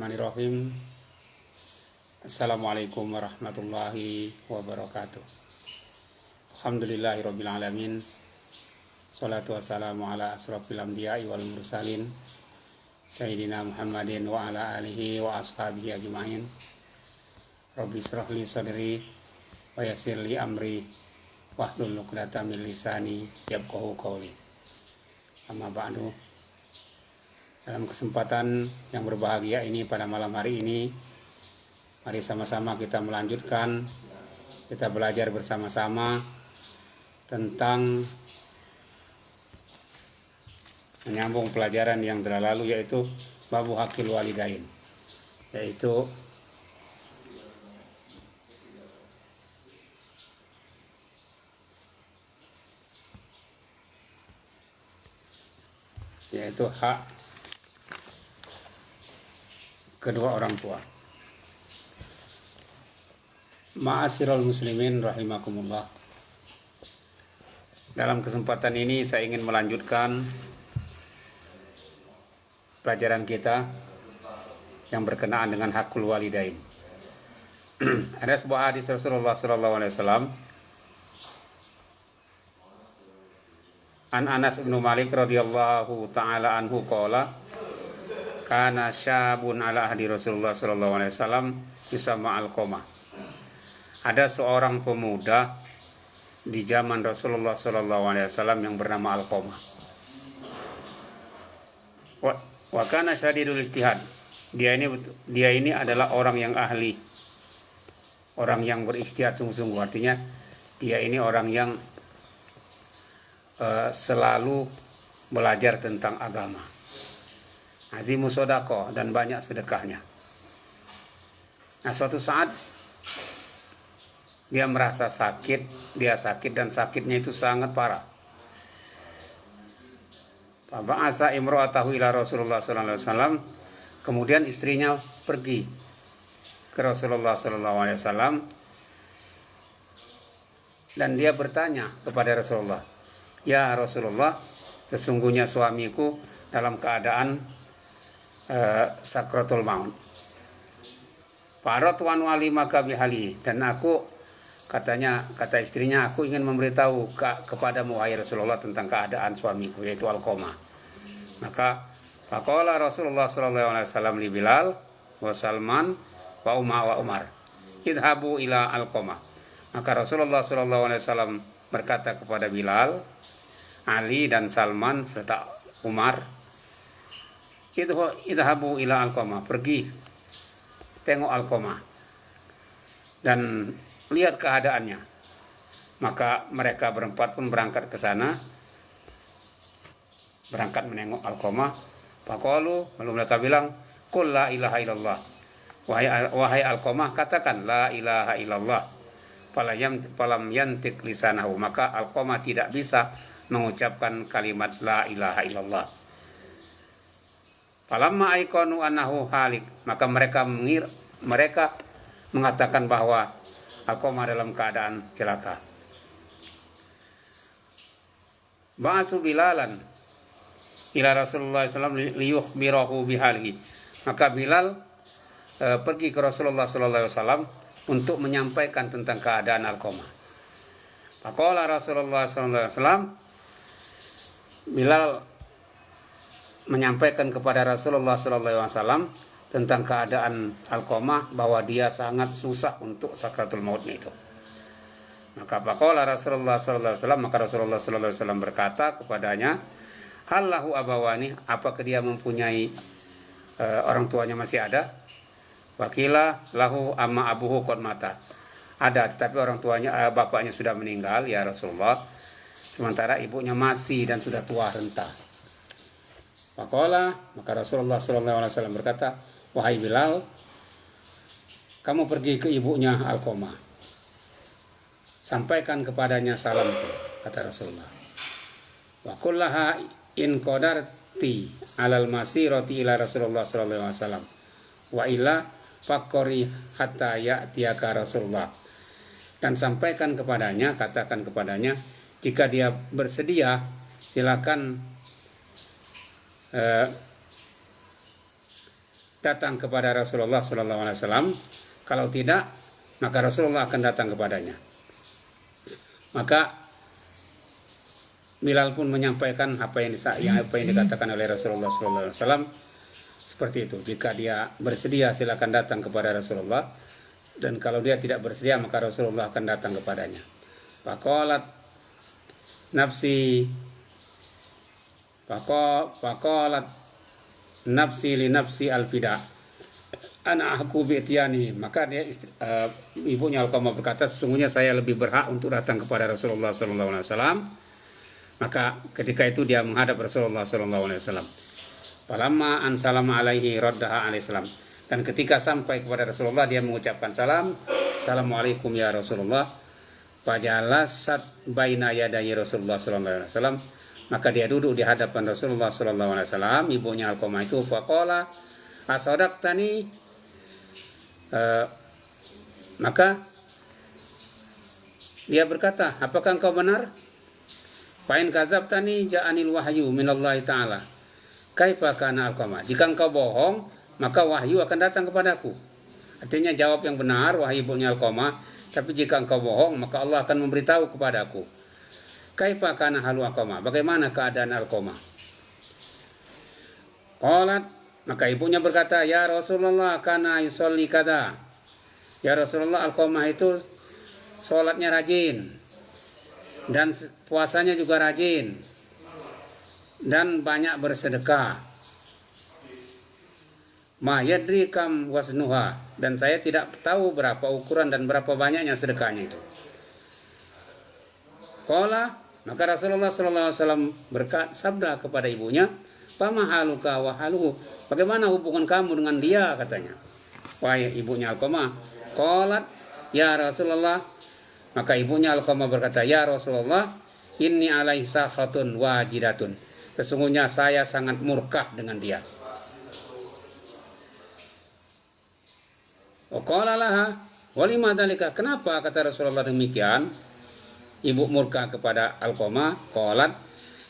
Bismillahirrahmanirrahim. Assalamualaikum warahmatullahi wabarakatuh. Alhamdulillahirabbil alamin. Shalatu wassalamu ala asrofil anbiya'i wal mursalin Sayyidina Muhammadin wa ala alihi wa ashabihi ajma'in. Rabbi shrah li sadri wa yassir li amri wahlul 'uqdatam min lisani yafqahu qawli. Amma ba'du. Dalam kesempatan yang berbahagia ini pada malam hari ini, mari sama-sama kita melanjutkan, kita belajar bersama-sama tentang menyambung pelajaran yang telah lalu, yaitu babu hakil walidain, yaitu hak kedua orang tua. Ma'asyiral muslimin rahimakumullah. Dalam kesempatan ini saya ingin melanjutkan pelajaran kita yang berkenaan dengan hakul walidain. Ada sebuah hadis Rasulullah SAW an Anas bin Malik radhiyallahu taala anhu qala kana syabun ala ahdi Rasulullah sallallahu alaihi wasallam yusamma Alqamah. Ada seorang pemuda di zaman Rasulullah sallallahu alaihi wasallam yang bernama Alqamah. Wa kana syadidul ijtihad. Dia ini adalah orang yang ahli. Orang yang berijtihad sungguh-sungguh, artinya dia ini orang yang selalu belajar tentang agama. Azimu sodako, dan banyak sedekahnya. Nah, suatu saat dia merasa sakit, dan sakitnya itu sangat parah. Faba'asa imro'atahu ila Rasulullah sallallahu alaihi wasallam. Kemudian istrinya pergi ke Rasulullah sallallahu alaihi wasallam dan dia bertanya kepada Rasulullah, "Ya Rasulullah, sesungguhnya suamiku dalam keadaan sakratul maut. Faratu an walimaka bihali, dan aku kata istrinya, aku ingin memberitahu kepada wahai Rasulullah tentang keadaan suamiku, yaitu Alqamah." Maka faqala Rasulullah sallallahu alaihi wasallam li Bilal wa Salman wa Umar, idhabu ila Alqamah. Maka Rasulullah sallallahu alaihi wasallam berkata kepada Bilal, Ali dan Salman serta Umar, idhabu ila Alqamah, pergi tengok Alqamah dan lihat keadaannya. Maka mereka berempat pun berangkat ke sana, berangkat menengok Alqamah. Faqalu, lalu mereka bilang, qul la ilaha illallah, wahai Alqamah, katakan la ilaha illallah. Falam yantik lisanahu, maka Alqamah tidak bisa mengucapkan kalimat la ilaha illallah. Falamma aikonu annahu halik, maka mereka mengatakan bahwa Alqamah dalam keadaan celaka. Ba'asu Bilalan ila Rasulullah sallallahu alaihi wasallam liyukhbirahu bihalihi. Maka Bilal pergi ke Rasulullah sallallahu alaihi wasallam untuk menyampaikan tentang keadaan Alqamah. Faqala Rasulullah sallallahu alaihi wasallam, Bilal menyampaikan kepada Rasulullah sallallahu alaihi wasallam tentang keadaan Alqamah, bahwa dia sangat susah untuk sakratul mautnya itu. Maka faqala Rasulullah sallallahu alaihi wasallam, maka Rasulullah sallallahu alaihi wasallam berkata kepadanya, "Hallahu abawani, apakah dia mempunyai orang tuanya masih ada?" Wakila lahu amma abuhu qad mata. Ada, tetapi orang tuanya, bapaknya sudah meninggal ya Rasulullah, sementara ibunya masih dan sudah tua renta. Faqala, maka Rasulullah sallallahu alaihi wasallam berkata, "Wahai Bilal, kamu pergi ke ibunya Alqamah, sampaikan kepadanya salamku," kata Rasulullah. "Wa qul laha in qadarti alal masirati ila Rasulullah sallallahu alaihi wasallam wa illa faqori hatta ya'tiyaka Rasulullah." Dan sampaikan kepadanya, katakan kepadanya, jika dia bersedia, silakan datang kepada Rasulullah SAW. Kalau tidak, maka Rasulullah akan datang kepadanya. Maka Bilal pun menyampaikan apa yang dikatakan oleh Rasulullah SAW. Seperti itu. Jika dia bersedia, silakan datang kepada Rasulullah. Dan kalau dia tidak bersedia, maka Rasulullah akan datang kepadanya. Faqalat nafsi li nafsi al-fida. Aku bi'tiyani. Maka dia ibunya Alqamah berkata, sesungguhnya saya lebih berhak untuk datang kepada Rasulullah SAW. Maka ketika itu dia menghadap Rasulullah SAW. Falamma an salama alaihi raddaha alaihi salam. Dan ketika sampai kepada Rasulullah, dia mengucapkan salam. Assalamualaikum ya Rasulullah. Fajalasat baina yadayi Rasulullah SAW. Maka dia duduk di hadapan Rasulullah SAW. Ibunya Alqamah itu faqala asadaqtani. Maka dia berkata, apakah engkau benar? Fa'in kadzabtani ja'anil wahyu minallahi ta'ala. Kaifa kana Alqamah. Jika engkau bohong, maka wahyu akan datang kepadaku. Artinya jawab yang benar, wahai ibunya Alqamah. Tapi jika engkau bohong, maka Allah akan memberitahu kepadaku. Kaifa kana halu Alqamah. Bagaimana keadaan Alqamah? Qalat, maka ibunya berkata, ya Rasulullah kana yusolli kada. Ya Rasulullah, Alqamah itu sholatnya rajin. Dan puasanya juga rajin. Dan banyak bersedekah. Ma yadri kam wasnuha. Dan saya tidak tahu berapa ukuran dan berapa banyaknya sedekahnya itu. Qala, maka Rasulullah SAW bersabda kepada ibunya, fama haluka wa haluhu. Bagaimana hubungan kamu dengan dia, katanya. Wahai ibunya Alqamah. Qalat, ya Rasulullah. Maka ibunya Alqamah berkata, ya Rasulullah, inni alaihi sakhatun wajidatun. Sesungguhnya saya sangat murka dengan dia. Qala laha walima dzalika. Kenapa kata Rasulullah demikian? Ibu murka kepada Alqamah. Qalat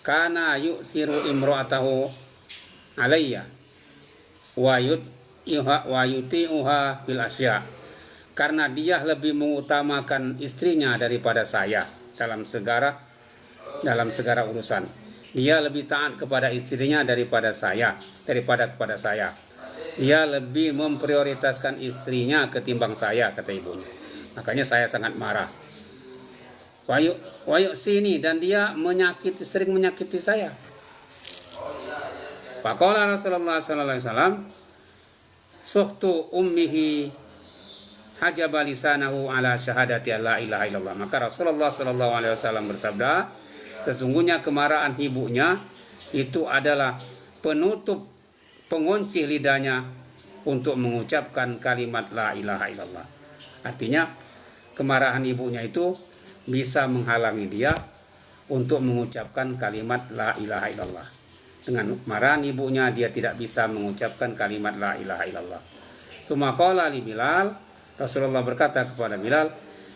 kana yusiru imra'atahu alayya wa yuti'uha fil asya. Karena dia lebih mengutamakan istrinya daripada saya dalam segala urusan. Dia lebih taat kepada istrinya daripada kepada saya. Dia lebih memprioritaskan istrinya ketimbang saya, kata ibunya. Makanya saya sangat marah. Wayuk sini, dan dia sering menyakiti saya. Faqala Rasulullah sallallahu alaihi wasallam, suhtu ummihi hajaba lisanahu ala syahadati la ilaha illallah. Maka Rasulullah sallallahu alaihi wasallam bersabda, sesungguhnya kemarahan ibunya itu adalah penutup, pengunci lidahnya untuk mengucapkan kalimat la ilaha illallah. Artinya kemarahan ibunya itu bisa menghalangi dia untuk mengucapkan kalimat la ilaha illallah. Dengan kemarahan ibunya dia tidak bisa mengucapkan kalimat la ilaha illallah. Tsumma qala li Bilal, Rasulullah berkata kepada Bilal,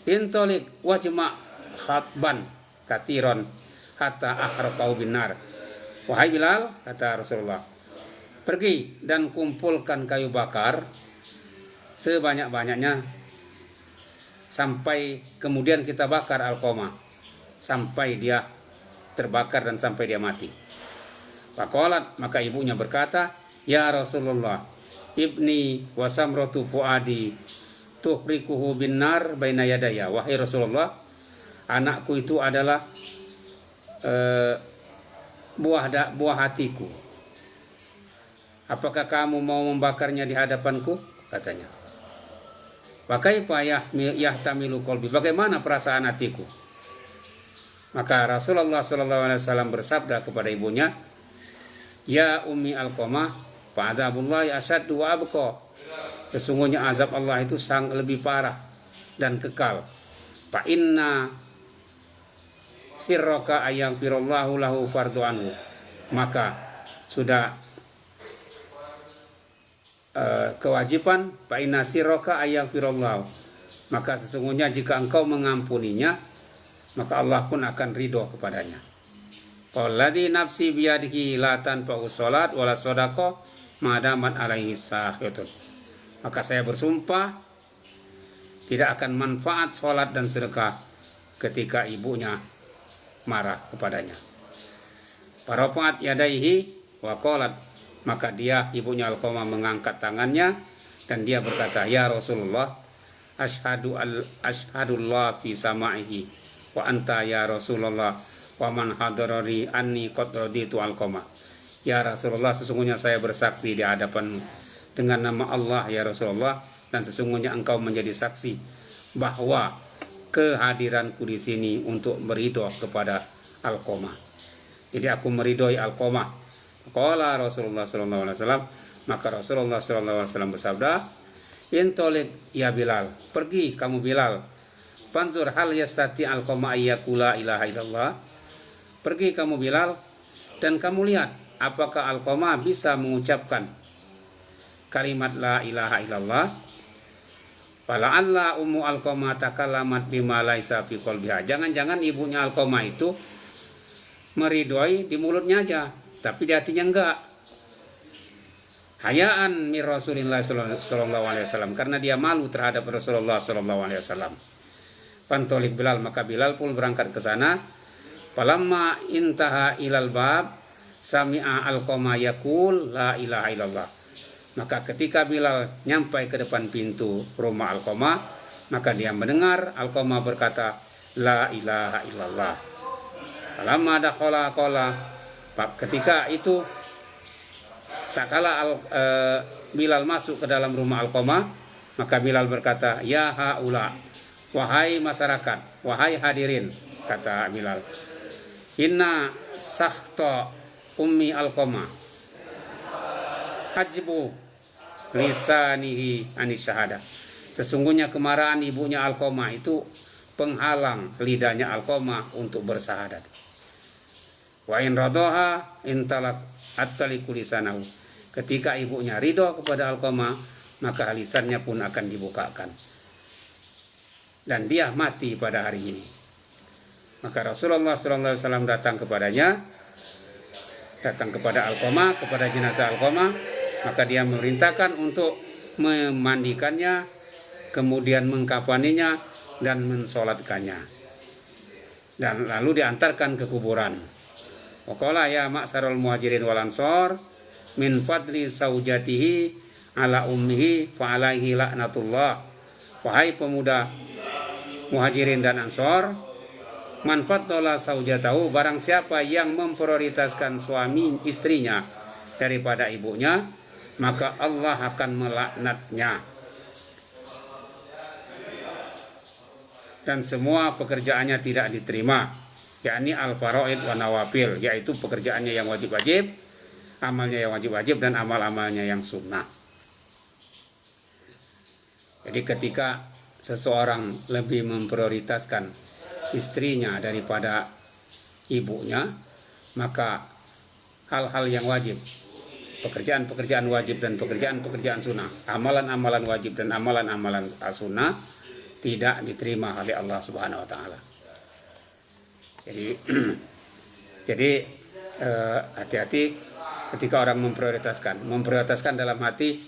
intolik wajma khatban katiron hatta akhraqau binar. Wahai Bilal, kata Rasulullah, pergi dan kumpulkan kayu bakar sebanyak-banyaknya sampai kemudian kita bakar Alqamah sampai dia terbakar dan sampai dia mati. Faqalat, maka ibunya berkata, ya Rasulullah, ibni wasamratu fuadi tuhrikuhu binar baina yadaya. Wahai Rasulullah, anakku itu adalah buah hatiku. Apakah kamu mau membakarnya di hadapanku? Katanya. Wa kaifa yahtamilu qalbi. Bagaimana perasaan hatiku? Maka Rasulullah SAW bersabda kepada ibunya, ya ummi Alqamah, fa'adzabullahi asyaddu wa abqa. Sesungguhnya azab Allah itu sangat lebih parah dan kekal. Fa inna sirraka ayaghfirullahu lahu fardu anhu. Maka sudah kewajiban fa inna sirraka ayaghfirullahu. Maka sesungguhnya jika engkau mengampuninya, maka Allah pun akan ridho kepadanya. Qalladzi nafsi biyadihi la tanfa'u shalat wala shadaqah madamat alaihi sahitun. Maka saya bersumpah tidak akan manfaat sholat dan sedekah ketika ibunya marah kepadanya. Parafaat yadaihi wa qalat, maka dia ibunya Alqamah mengangkat tangannya dan dia berkata, ya Rasulullah, ashadullah fi sama'ihi wa anta ya Rasulullah wa man hadarari anni qad raditu Alqamah. Ya Rasulullah, sesungguhnya saya bersaksi di hadapanmu dengan nama Allah ya Rasulullah, dan sesungguhnya engkau menjadi saksi bahwa kehadiranku di sini untuk meridho kepada Alqamah. Jadi aku meridhoi Alqamah. Qala Rasulullah sallallahu alaihi wasallam, maka Rasulullah sallallahu alaihi wasallam bersabda, "Intolik ya Bilal, pergi kamu Bilal. Fanzur hal yastati Alqamah ayyakula ilaha illallah." Pergi kamu Bilal dan kamu lihat apakah Alqamah bisa mengucapkan kalimat la ilaha illallah. Fala'alla ummu Alqamah takallamat bima laisa fi qalbiha. Jangan-jangan ibunya Alqamah itu meridhoi di mulutnya aja, tapi di hatinya enggak. Hayaan mir Rasulillah sallallahu alaihi wasallam, karena dia malu terhadap Rasulullah sallallahu alaihi wasallam. Pantolik Bilal, maka Bilal pun berangkat ke sana. Falamma intaha ilal bab sami'a Alqamah yaqul la ilaha illallah. Maka ketika Bilal nyampai ke depan pintu rumah Alqamah, maka dia mendengar Alqamah berkata la ilaha illallah. Falamma dakhala qala, ketika itu tak kala Bilal masuk ke dalam rumah Alqamah, maka Bilal berkata, ya haula, wahai masyarakat, wahai hadirin, kata Bilal, inna sakhta ummi Alqamah hajbu lisanihi anis syahada. Sesungguhnya kemarahan ibunya Alqamah itu penghalang lidahnya Alqamah untuk bersahadat. Wa in radaha intalak attaliku lisanahu. Ketika ibunya ridho kepada Alqamah, maka lisannya pun akan dibukakan. Dan dia mati pada hari ini. Maka Rasulullah SAW datang kepadanya, datang kepada Alqamah, kepada jenazah Alqamah, maka dia memerintahkan untuk memandikannya, kemudian mengkafaninya dan mensolatkannya, dan lalu diantarkan ke kuburan. Waqala ya ma'sarul muhajirin wal ansor min fadli saujatihi ala ummihi fa alaihi laknatullah. Wahai pemuda muhajirin dan ansor, manfaat tola saujatahu, barang siapa yang memprioritaskan suami istrinya daripada ibunya, maka Allah akan melaknatnya, dan semua pekerjaannya tidak diterima, yakni al-faraid wa nawafil, yaitu pekerjaannya yang wajib-wajib, amalnya yang wajib-wajib, dan amal-amalnya yang sunnah. Jadi ketika seseorang lebih memprioritaskan istrinya daripada ibunya, maka hal-hal yang wajib, pekerjaan-pekerjaan wajib dan pekerjaan-pekerjaan sunnah, amalan-amalan wajib dan amalan-amalan sunnah tidak diterima oleh Allah Subhanahu wa taala. Jadi hati-hati ketika orang memprioritaskan dalam hati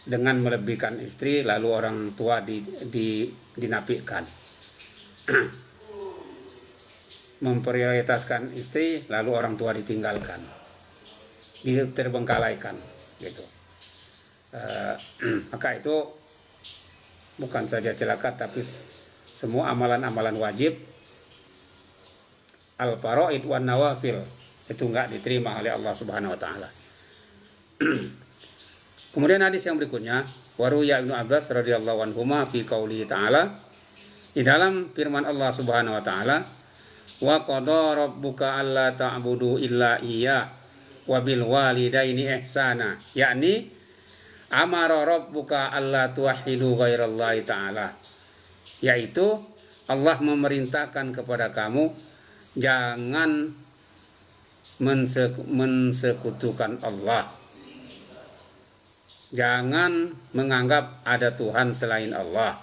dengan melebihkan istri, lalu orang tua dinafikan. Memprioritaskan istri, lalu orang tua ditinggalkan, terbengkalaikan, gitu. Maka itu bukan saja celaka, tapi semua amalan-amalan wajib, al-faraid wan nawafil, itu enggak diterima oleh Allah Subhanahu wa taala. Kemudian hadis yang berikutnya, waruya Ibnu Abbas radhiyallahu anhuma fi qauli ta'ala, di dalam firman Allah Subhanahu wa taala, wa qada rabbuka alla ta'budu illa iya wa bil walidaini ihsana, yakni amara rabbuka alla tuwahhidu ghairallahi ta'ala, yaitu Allah memerintahkan kepada kamu jangan mensekutukan Allah, jangan menganggap ada Tuhan selain Allah.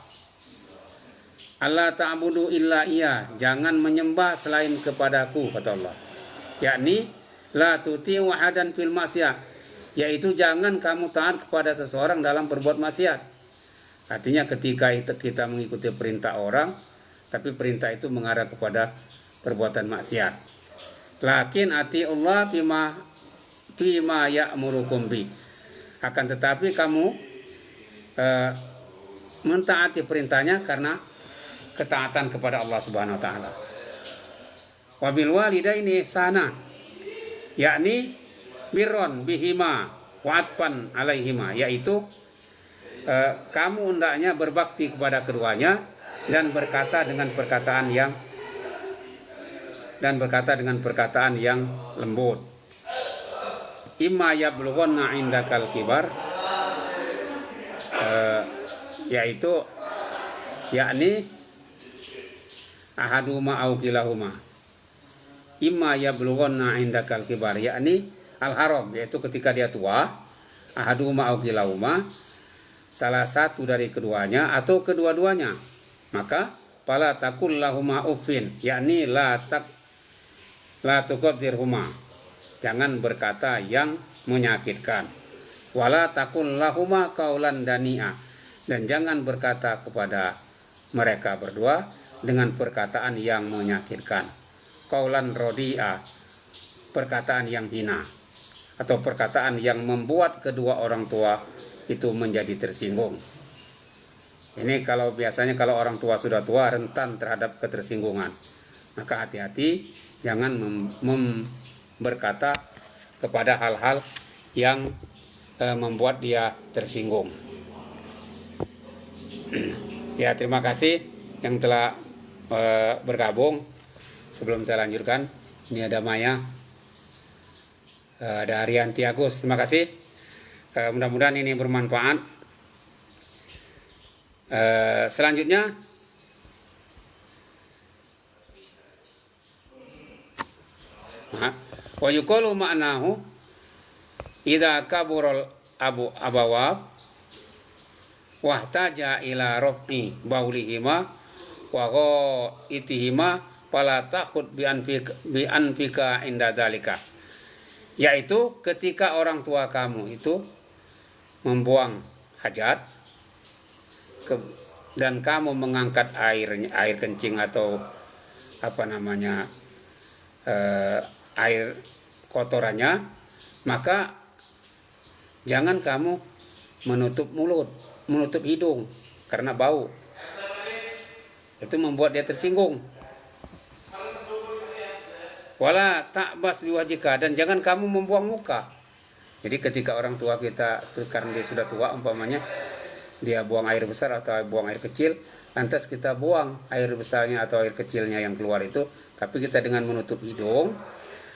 Allah ta'budu illa iya, jangan menyembah selain kepadaku, kata Allah. Yakni la tuti'u ahadan fil maksiyah, yaitu jangan kamu taat kepada seseorang dalam berbuat maksiat. Artinya ketika kita mengikuti perintah orang, tapi perintah itu mengarah kepada perbuatan maksiat. Lakin ati Allah bima ya'murukum bi. Akan tetapi kamu mentaati perintahnya karena ketaatan kepada Allah Subhanahu wa taala. Wa bil walidaini ihsana, yakni birron bihima wa atfan alaihima, yaitu kamu hendaknya berbakti kepada keduanya dan berkata dengan perkataan yang lembut. Imma yablughanna indakal kibar, yaitu yakni ahaduma au kilahuma. Imma yablughanna indakal kibar, yakni al-haram, yaitu ketika dia tua, ahaduma au kilahuma, salah satu dari keduanya atau kedua-duanya, maka fala taqul lahuma uffin, yakni la tuqaddirhuma, jangan berkata yang menyakitkan. Wala taqul lahuma qaulan dani'a, dan jangan berkata kepada mereka berdua dengan perkataan yang menyakitkan. Qaulan rodi'a, perkataan yang hina atau perkataan yang membuat kedua orang tua itu menjadi tersinggung. Ini biasanya kalau orang tua sudah tua rentan terhadap ketersinggungan. Maka hati-hati jangan berkata kepada hal-hal yang membuat dia tersinggung. Ya, terima kasih yang telah bergabung. Sebelum saya lanjutkan, ini ada Maya, ada Arianti Agus. Terima kasih. Mudah-mudahan ini bermanfaat. Selanjutnya wa yuqalu ma'nahu idza kabural abawab wahtaja ila raf'i baulihima wa ghaitihima fala takhud bi anfika inda dalika, yaitu ketika orang tua kamu itu membuang hajat dan kamu mengangkat air kencing atau air kotorannya, maka jangan kamu menutup mulut, menutup hidung karena bau. Itu membuat dia tersinggung. Wala ta'bas biwajhika, dan jangan kamu membuang muka. Jadi ketika orang tua kita, karena dia sudah tua umpamanya, dia buang air besar atau buang air kecil, lantas kita buang air besarnya atau air kecilnya yang keluar itu, tapi kita dengan menutup hidung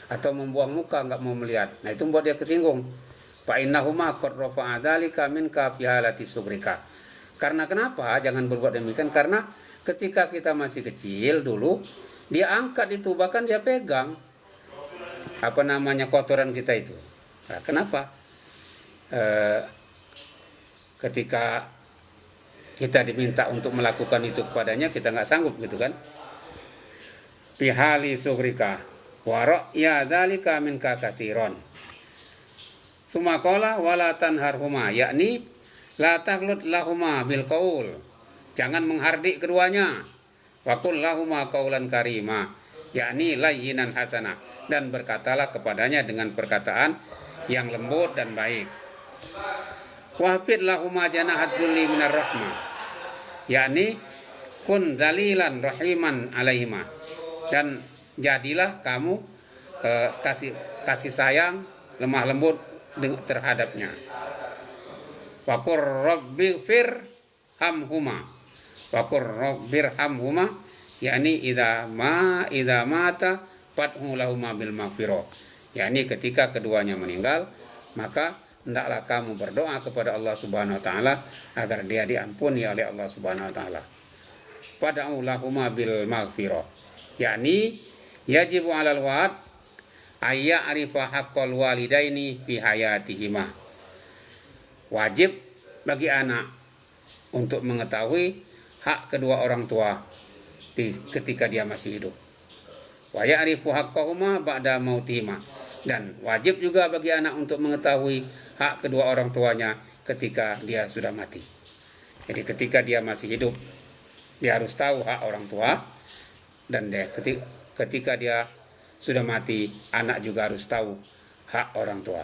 atau membuang muka, nggak mau melihat. Nah, itu membuat dia kesinggung. Fa innahuma qad rafa'a dzalika minka fi halati sugrika. Karena kenapa jangan berbuat demikian? Karena ketika kita masih kecil dulu, dia angkat itu, bahkan dia pegang kotoran kita itu. Nah, kenapa? Ketika kita diminta untuk melakukan itu kepadanya, kita nggak sanggup gitu kan? Pihali sugrika wa ya dzalika minka katsiron. Sumaqala wala tanharhuma, yakni la taghlud lahuma bil qaul, jangan menghardik keduanya. Wa qul lahuma qaulan karima, yakni layyinan hasanah, dan berkatalah kepadanya dengan perkataan yang lembut dan baik. Wahfid lahuma janahat dzulli minar rahmah, yakni kun dzalilan rahiman alaihima, dan jadilah kamu kasih sayang, lemah lembut terhadapnya. Wa qur rabbighfir hamhuma, wa qur rabbirhamhuma, yakni idza mata fathu lahuma bil maghfirah, yakni ketika keduanya meninggal, maka hendaklah kamu berdoa kepada Allah Subhanahu wa taala agar dia diampuni oleh Allah Subhanahu wa taala. Fad'u lahuma bil maghfirah, yakni yajibu 'alal walad ayya arifa haqqal walidaini fi hayatihima. Wajib bagi anak untuk mengetahui hak kedua orang tua ketika dia masih hidup. Wa ya'rifu haqqahuma ba'da mautihima, Dan wajib juga bagi anak untuk mengetahui hak kedua orang tuanya ketika dia sudah mati. Jadi ketika dia masih hidup, dia harus tahu hak orang tua, dan ketika dia sudah mati, anak juga harus tahu hak orang tua.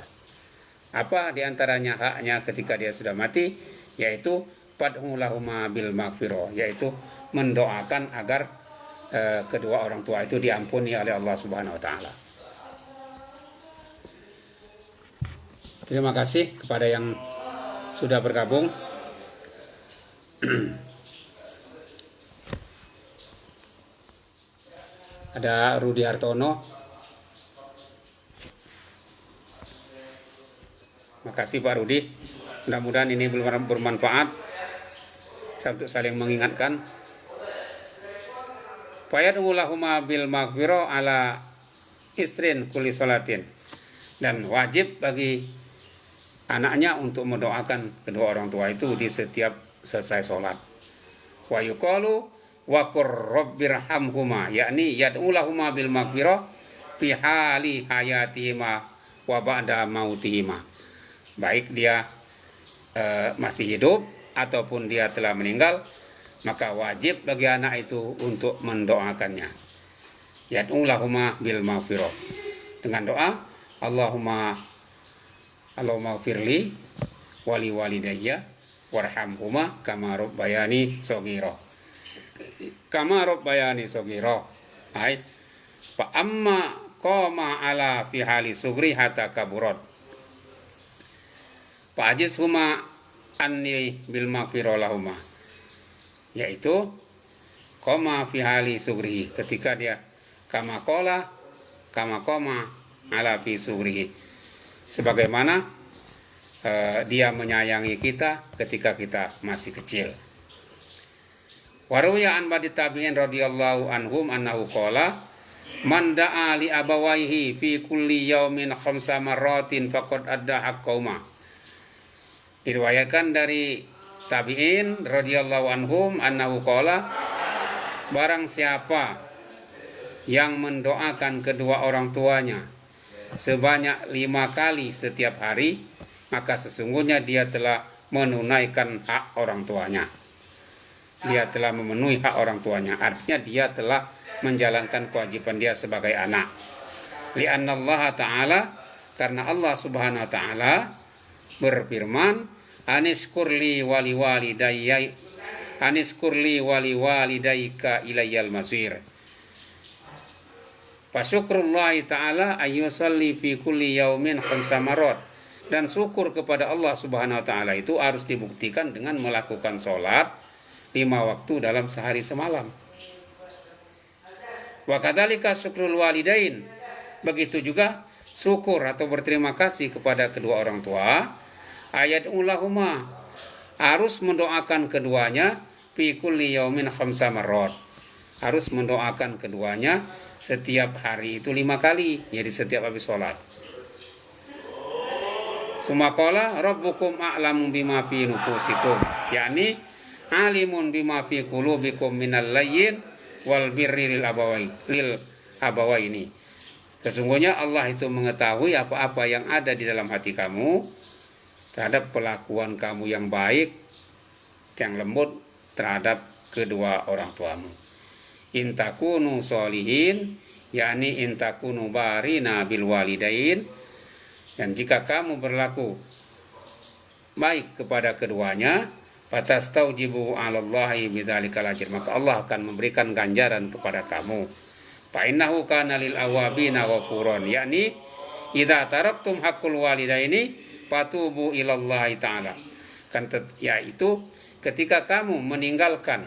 Apa diantaranya haknya ketika dia sudah mati? Yaitu fad'u lahuma bil maghfirah, yaitu mendoakan agar kedua orang tua itu diampuni oleh Allah Subhanahu wa taala. Terima kasih kepada yang sudah bergabung. Ada Rudi Hartono. Makasih Pak Rudi. Mudah-mudahan ini bermanfaat untuk saling mengingatkan. Fayad'u lahuma bil maghfirah ala isrin kulli sholatin. Dan wajib bagi anaknya untuk mendoakan kedua orang tua itu di setiap selesai sholat. Wa yuqalu wa qur rabbirhamhuma, yakni yad'u lahuma bil maghfirah fi hali hayatihima wa ba'da mautihima. Baik dia masih hidup ataupun dia telah meninggal, maka wajib bagi anak itu untuk mendoakannya. Yad'u lahuma bil maghfirah, dengan doa Allahumma firli wali walidayya warhamhuma kama rabbayani shaghira. Kama rabbayani shaghira. Hai. Fa amma qama ala fi hali sugri hatta kaburat. Fa ajizhuma anni bil maghfirah lahuma. Yaitu qama fi hali sugri, ketika dia kama qala ala fi sugri. Sebagaimana dia menyayangi kita ketika kita masih kecil. Waruya an ba'di tabi'in radhiyallahu anhum annahu qala man da'a li abawaihi fi kulli yaumin khamsa marratin faqad adda haqqauma. Diriwayatkan dari tabi'in radhiyallahu anhum annahu qala, barang siapa yang mendoakan kedua orang tuanya sebanyak 5 kali setiap hari, maka sesungguhnya dia telah menunaikan hak orang tuanya. Dia telah memenuhi hak orang tuanya. Artinya dia telah menjalankan kewajiban dia sebagai anak. Li'anna Allah Ta'ala, karena Allah Subhanahu wa Ta'ala berfirman, Aniskurli wali walidayka ilayyal masir. Fasyukrullahi ta'ala ayyusalli fi kulli yaumin khamsa marrat. Dan syukur kepada Allah Subhanahu wa ta'ala itu harus dibuktikan dengan melakukan sholat 5 waktu dalam sehari semalam. Wa kadzalika syukrul walidain. Begitu juga syukur atau berterima kasih kepada kedua orang tua. Ayat ulahuma, harus mendoakan keduanya fi kulli yaumin khamsa marrat. Harus mendoakan keduanya setiap hari itu 5 kali, jadi setiap habis sholat. Sumaqala rabbukum a'lamu bima fi nufusikum, yakni alimun bima fi qulubikum minal layyin wal birri lil abawaini. Sesungguhnya Allah itu mengetahui apa-apa yang ada di dalam hati kamu terhadap kelakuan kamu yang baik, yang lembut terhadap kedua orang tuamu. Intakunu sholihin, yakni intakunu barina bil walidain, dan jika kamu berlaku baik kepada keduanya, fatastaujibu 'alallahi bidzalikal ajr, maka Allah akan memberikan ganjaran kepada kamu. Fa innahu kana lil awabina ghafuran, yakni idza taraktum haqqul walidaini fatubu ilallahi ta'ala. Kan yaitu ketika kamu meninggalkan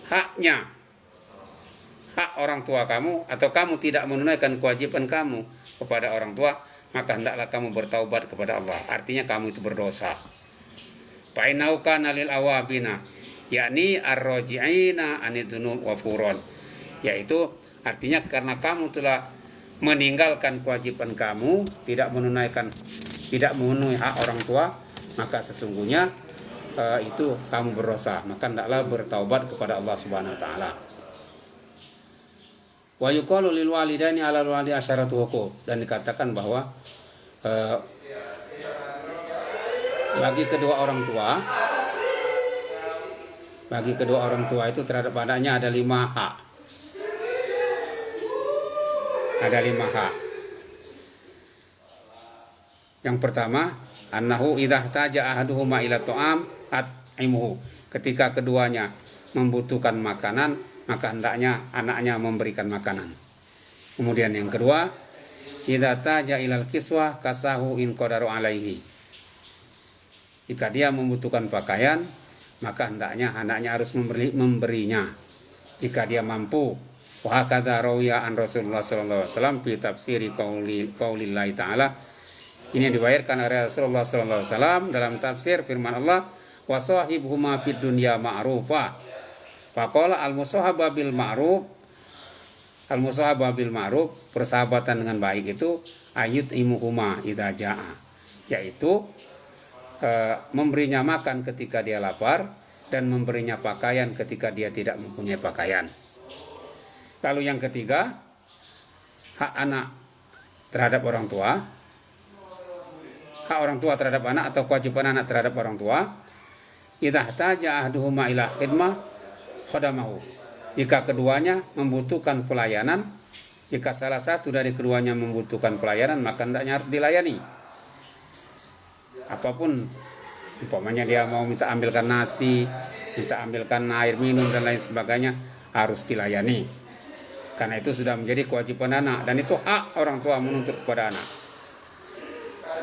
hak orang tua kamu, atau kamu tidak menunaikan kewajiban kamu kepada orang tua, maka hendaklah kamu bertaubat kepada Allah. Artinya kamu itu berdosa. Fa innahu kana lil awabina, yakni ar-raji'ina anidunub wa furon, yaitu artinya karena kamu telah meninggalkan kewajiban kamu, tidak memenuhi hak orang tua, maka sesungguhnya itu kamu berdosa. Maka hendaklah bertaubat kepada Allah Subhanahu wa taala. Wa yuqalu lil walidaini 'alal walidi asyaratu huquq, dan dikatakan bahwa bagi kedua orang tua itu terhadap anaknya ada 5 hak. Ada 5 hak. Yang pertama, annahu idza taja ahaduhuma ila ta'am at'imuhu. Ketika keduanya membutuhkan makanan, maka hendaknya anaknya memberikan makanan. Kemudian yang kedua, idza taja ilal kiswah kasahu in qadaru alaihi. Jika dia membutuhkan pakaian, maka hendaknya anaknya harus memberinya jika dia mampu. Wa hakadha rawiya an Rasulullah sallallahu alaihi wasallam fi tafsiri qaulillahi ta'ala. Ini dibayarkan oleh Rasulullah sallallahu alaihi wasallam dalam tafsir firman Allah, wa sahibuhuma fid dunya ma'rufa. Faqala al-musahaba bil ma'ruf. Al-musahaba bil ma'ruf, persahabatan dengan baik itu ayut imuhuma idza jaa, yaitu memberinya makan ketika dia lapar dan memberinya pakaian ketika dia tidak mempunyai pakaian. Lalu yang ketiga, hak anak terhadap orang tua. Hak orang tua terhadap anak atau kewajiban anak terhadap orang tua. Idza ihtaja ahduhuma ila khidmah khadamahu. Jika keduanya membutuhkan pelayanan, jika salah satu dari keduanya membutuhkan pelayanan, maka hendaknya harus dilayani. Apapun, umpamanya dia mau minta ambilkan nasi, minta ambilkan air minum dan lain sebagainya, harus dilayani. Karena itu sudah menjadi kewajiban anak, dan itu hak orang tua menuntut kepada anak.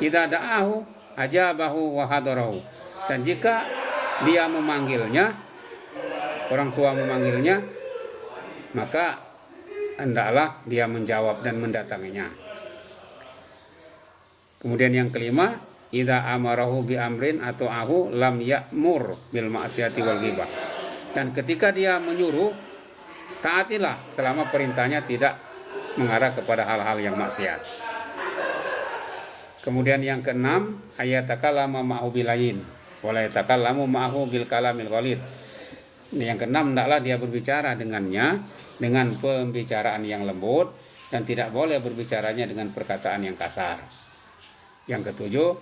Idza da'ahu ajabahu wa hadarahu. Dan jika dia memanggilnya, orang tua memanggilnya, maka hendaklah dia menjawab dan mendatanginya. Kemudian yang kelima, idza amarahu bi amrin atau ahu lam ya'mur bil ma'siyati wal ghibah. Dan ketika dia menyuruh, taatilah selama perintahnya tidak mengarah kepada hal-hal yang maksiat. Kemudian yang keenam, ayatakallama ma'hu bilayin wa la yatakallamu ma'hu bil kalamil ghalid. Yang keenam, hendaklah dia berbicara dengannya dengan pembicaraan yang lembut dan tidak boleh berbicaranya dengan perkataan yang kasar. Yang ketujuh,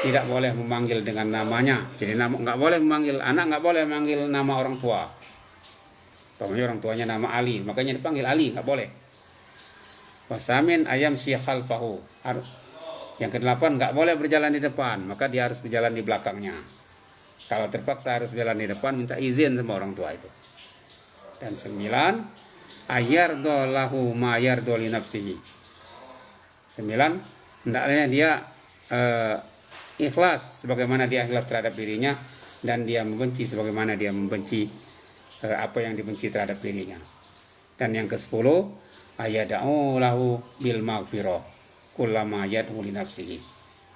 tidak boleh memanggil dengan namanya. Jadi nggak boleh memanggil anak, nggak boleh memanggil nama orang tua. Pokoknya orang tuanya nama Ali, makanya dipanggil Ali, nggak boleh. Wasamin ayam syekhalfahu. Yang kedelapan, nggak boleh berjalan di depan, maka dia harus berjalan di belakangnya. Kalau terpaksa harus berjalan di depan, minta izin sama orang tua itu. Dan 9, ayardo lahu ma yardo li nafsihi. 9, hendaknya dia ikhlas sebagaimana dia ikhlas terhadap dirinya, dan dia membenci sebagaimana dia membenci apa yang dibenci terhadap dirinya. Dan yang ke-10, ayada'u lahu bil maghfirah kullama yad'u li nafsihi,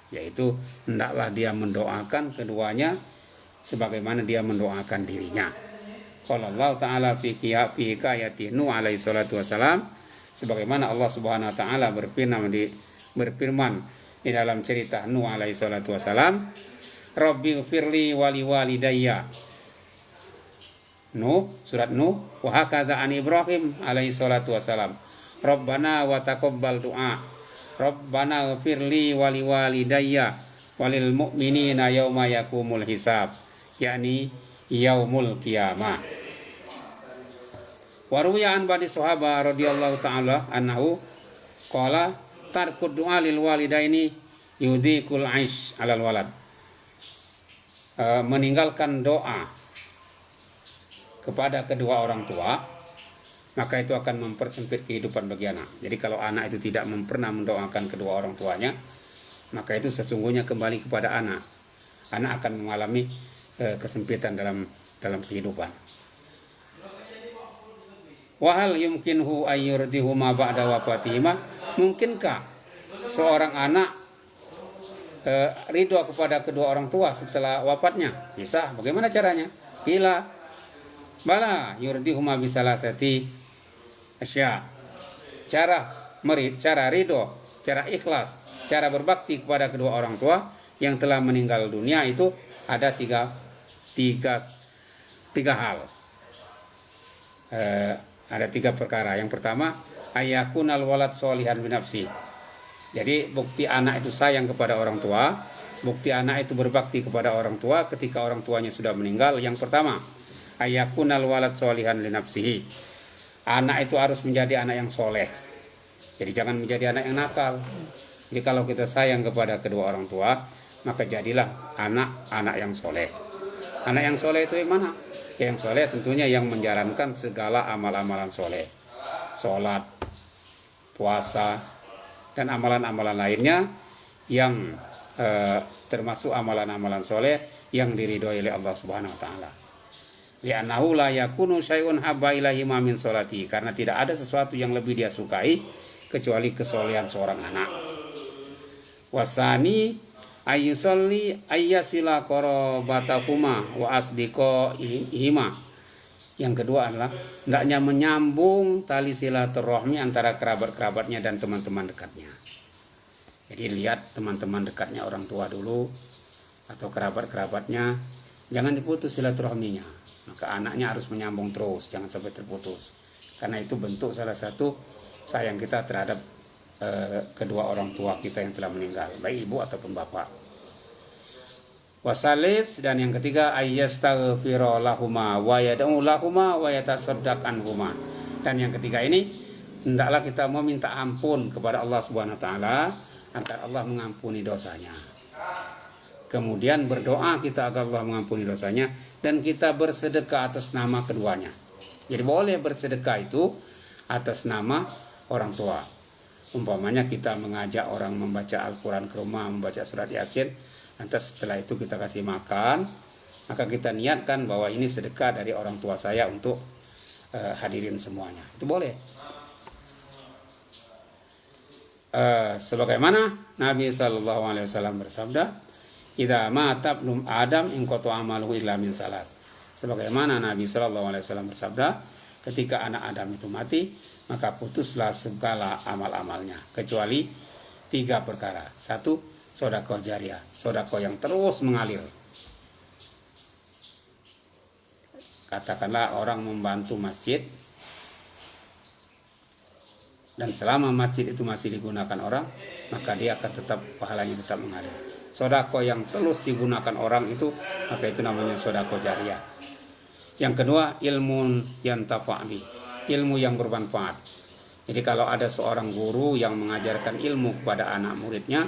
yaitu hendaklah dia mendoakan keduanya sebagaimana dia mendoakan dirinya. Qala Allah Ta'ala fi hikayati Nuh alaihi salatu wassalam, sebagaimana Allah Subhanahu wa taala berfirman di dalam cerita Nuh alaihi salatu wassalam, Rabbi firli wali walidayya. Nuh, surat Nuh, wa hakadha an Ibrahim alaihi salatu wassalam, Rabbana wa taqabbal du'a, Rabbana firli wali walidayya walil mu'minina yauma yakumul hisab, yakni yaumul qiyamah. Waruya an ba'di sahaba radhiyallahu ta'ala annahu qala tarkud du'a lil walidaini yudhikul aish alal walad. Meninggalkan doa kepada kedua orang tua, maka itu akan mempersempit kehidupan bagi anak. Jadi kalau anak itu tidak pernah mendoakan kedua orang tuanya, maka itu sesungguhnya kembali kepada anak. Anak akan mengalami kesempitan dalam kehidupan. Wahal yumkinhu ayyurdihuma ba'da wafatihima. Mungkinkah seorang anak ridho kepada kedua orang tua setelah wafatnya? Bisa. Bagaimana caranya? Bila bala yurdihuma bisalasati asya. Cara ridho, cara ikhlas, cara berbakti kepada kedua orang tua yang telah meninggal dunia itu ada tiga hal. Ada 3 perkara. Yang pertama, ayakunal walad sholihan binafsi. Jadi bukti anak itu sayang kepada orang tua, bukti anak itu berbakti kepada orang tua ketika orang tuanya sudah meninggal. Yang pertama, ayakunal walad sholihan linafsihi. Anak itu harus menjadi anak yang soleh. Jadi jangan menjadi anak yang nakal. Jadi kalau kita sayang kepada kedua orang tua, maka jadilah anak-anak yang soleh. Anak yang soleh itu yang mana? Yang soleh tentunya yang menjalankan segala amal-amalan soleh. Sholat, puasa, dan amalan-amalan lainnya yang termasuk amalan-amalan soleh yang diridhoi oleh Allah Subhanahu wa taala. Li'annahu la yakunu syai'un habba ilaihi ma min sholati, karena tidak ada sesuatu yang lebih dia sukai kecuali kesolehan seorang anak. Wasani ayyusalli ayyasila qarabatahuma wa asdiqo ihima. Yang kedua adalah hendaknya menyambung tali silaturahmi antara kerabat-kerabatnya dan teman-teman dekatnya. Jadi lihat teman-teman dekatnya orang tua dulu atau kerabat-kerabatnya, jangan diputus silaturahminya. Maka anaknya harus menyambung terus, jangan sampai terputus. Karena itu bentuk salah satu sayang kita terhadap kedua orang tua kita yang telah meninggal, baik ibu ataupun bapak. Wasalis, dan yang ketiga ayyastaghfira lahuma wa yad'u lahuma wa yatasaddaq anhuma. Dan yang ketiga ini hendaklah kita meminta ampun kepada Allah Subhanahu wa taala agar Allah mengampuni dosanya. Kemudian berdoa kita agar Allah mengampuni dosanya, dan kita bersedekah atas nama keduanya. Jadi boleh bersedekah itu atas nama orang tua. Umpamanya kita mengajak orang membaca Al-Quran ke rumah, membaca surat Yasin, lantas setelah itu kita kasih makan, maka kita niatkan bahwa ini sedekah dari orang tua saya untuk hadirin semuanya. Itu boleh. Sebagaimana Nabi SAW bersabda, idza mata ibnu Adam inqata amaluhu illa min salas. Sebagaimana Nabi SAW bersabda, ketika anak Adam itu mati, maka putuslah segala amal-amalnya kecuali 3 perkara. 1, sedekah jariah, sedekah yang terus mengalir. Katakanlah orang membantu masjid, dan selama masjid itu masih digunakan orang, maka dia akan tetap, pahalanya tetap mengalir. Sedekah yang terus digunakan orang itu, maka itu namanya sedekah jariah. Yang kedua, ilmu yang tafa'i, ilmu yang bermanfaat. Jadi kalau ada seorang guru yang mengajarkan ilmu kepada anak muridnya,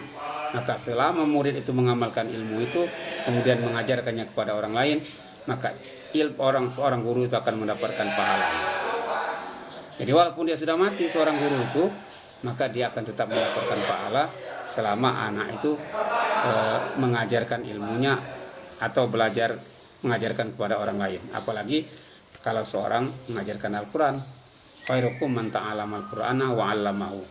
maka selama murid itu mengamalkan ilmu itu, kemudian mengajarkannya kepada orang lain, maka seorang guru itu akan mendapatkan pahalanya. Jadi walaupun dia sudah mati seorang guru itu, maka dia akan tetap mendapatkan pahala selama anak itu mengajarkan ilmunya atau belajar mengajarkan kepada orang lain. Apalagi kalau seorang mengajarkan Al-Quran, khairukum man ta'allama al-Qur'ana wa 'allamahu.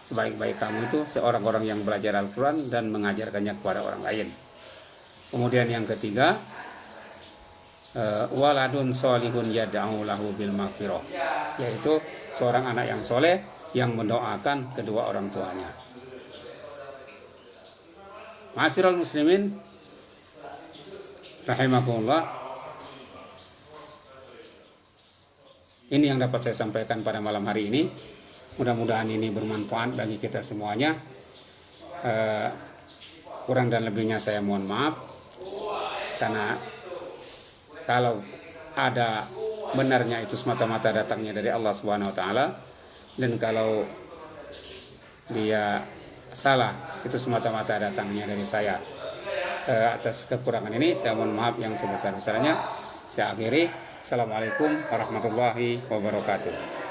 Sebaik-baik kamu itu seorang-orang yang belajar Al-Quran dan mengajarkannya kepada orang lain. Kemudian yang ketiga, waladun sholihun yad'u lahu bil maghfirah, yaitu seorang anak yang soleh yang mendoakan kedua orang tuanya. Ma'asyiral muslimin rahimakumullah, ini yang dapat saya sampaikan pada malam hari ini. Mudah-mudahan ini bermanfaat bagi kita semuanya. Kurang dan lebihnya saya mohon maaf, karena kalau ada benarnya itu semata-mata datangnya dari Allah Subhanahu wa taala, dan kalau dia salah itu semata-mata datangnya dari saya. Atas kekurangan ini saya mohon maaf yang sebesar-besarnya. Saya akhiri. Assalamualaikum warahmatullahi wabarakatuh.